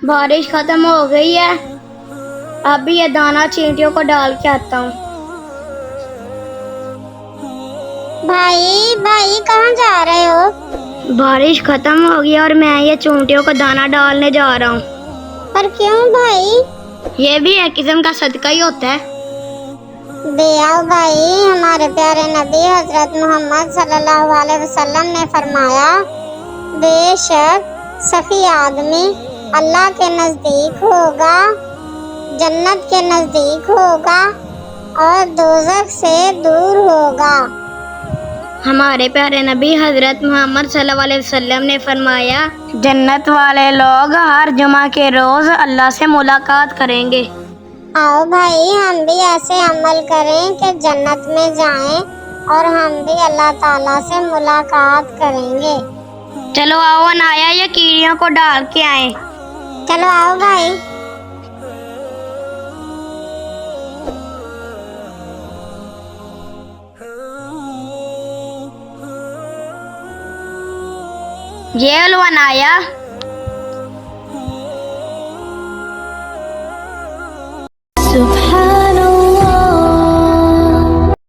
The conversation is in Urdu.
بارش ختم ہو گئی ہے، اب یہ دانا چینٹیوں کو ڈال کے آتا ہوں۔ بھائی کہاں جا رہے ہو؟ بارش ختم ہو گئی اور میں یہ چونٹیوں کو دانا ڈالنے جا رہا ہوں۔ پر کیوں بھائی؟ یہ بھی ایک قسم کا صدقہ ہی ہوتا ہے۔ دے آؤ بھائی، ہمارے پیارے نبی حضرت محمد صلی اللہ علیہ وسلم نے فرمایا، بے شک سخی آدمی اللہ کے نزدیک ہوگا، جنت کے نزدیک ہوگا اور دوزخ سے دور ہوگا۔ ہمارے پیارے نبی حضرت محمد صلی اللہ علیہ وسلم نے فرمایا، جنت والے لوگ ہر جمعہ کے روز اللہ سے ملاقات کریں گے۔ آؤ بھائی، ہم بھی ایسے عمل کریں کہ جنت میں جائیں اور ہم بھی اللہ تعالیٰ سے ملاقات کریں گے۔ چلو آؤ انایا یہ کیڑیوں کو ڈال کے آئیں۔ چلو آؤ بھائی۔ یہ لو انایا۔